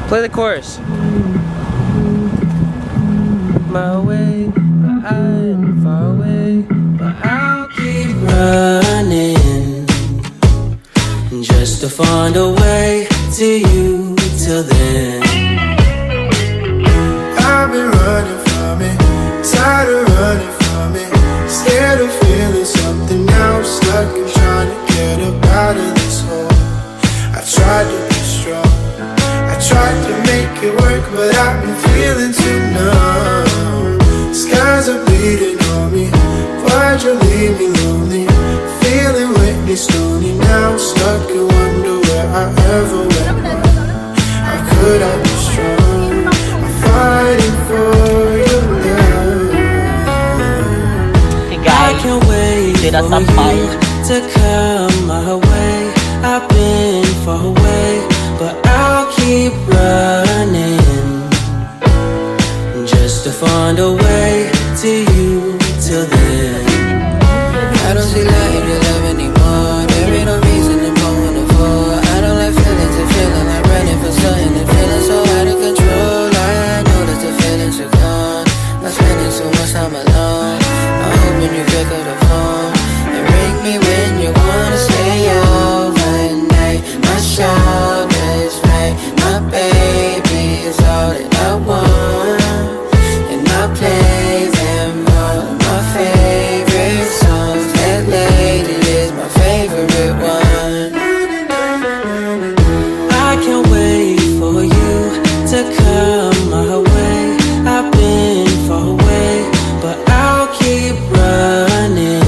Play the chorus. My way, but I'm far away, but I'll keep running just to find a way to you till then. I've been running from it, tired of running from it, scared of feeling something now. I'm stuck and trying to get up out of this hole. I tried to be strong, I tried to make it work, but I've been feeling too numb. Skies are bleeding on me, why'd you leave me lonely? Feeling Whitney Stoney, now I'm stuck and wonder where I ever went wrong. How could I be strong? I'm fighting for your love. Hey guys, I can't wait for you to come my way. I've been far away, but I'll keep running just to find a way to you till then. I don't see light in love anymore. There ain't no reason to go on the floor. I don't like feelings and feeling like running for something and feeling so out of control. I know that the feelings are gone. I'm spending too much time alone. I'm hoping you pick up the phone and ring me when you wanna stay overnight. My shoulders right, my baby is all that I want, and I play them all of my favorite songs. That lady is my favorite one. I can't wait for you to come my way. I've been far away, but I'll keep running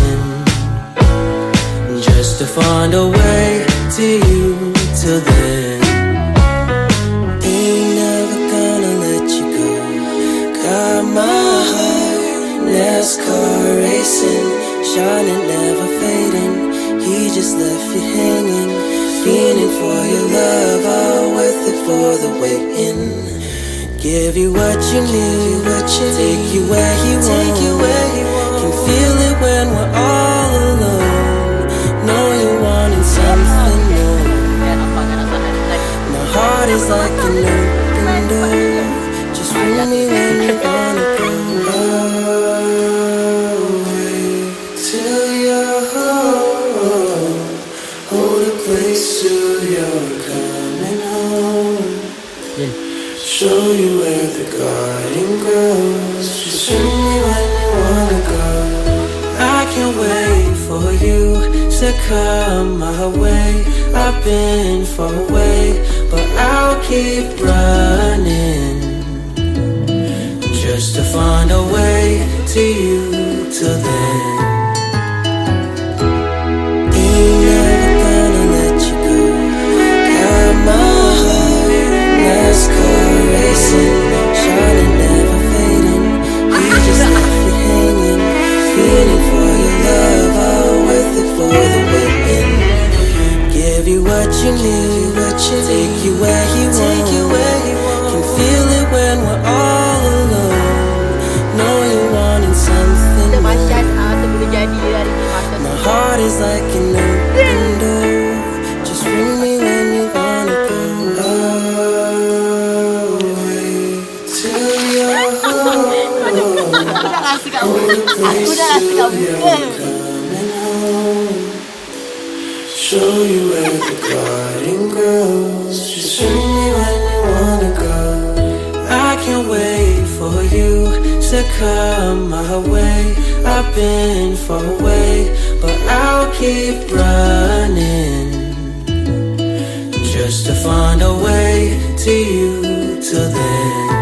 just to find a way to you till then. Ain't never gonna let you go. Got my heart, NASCAR racing, shining, never fading. He just left you hanging, feeling for your love, all worth it for the waiting. Give you what you need, take you where you want. Can feel it when we're all alone. Know you're wanting something more. My heart is like an open door. Just ring me when you wanna go away till you're home. Hold a place till you're coming home. Show you where the garden grows. Just ring me when you wanna go. I can't wait for you to come my way. I've been far away, but I'll keep running just to find a way to you till then. Ain't never gonna let you go. Got my heart, NASCAR racing, shining, never fading. He just left you hanging, feeling for your love, all worth it for the waiting. Give you what you need, take you where you want. Can feel it when we're all alone. Know you're wanting something more. My heart is like an open door. Just ring me when you wanna go away till you're home. Hold a place till you're coming home. Show you where the garden grows. Just ring me when you wanna go. I can't wait for you to come my way. I've been far away, but I'll keep running just to find a way to you till then.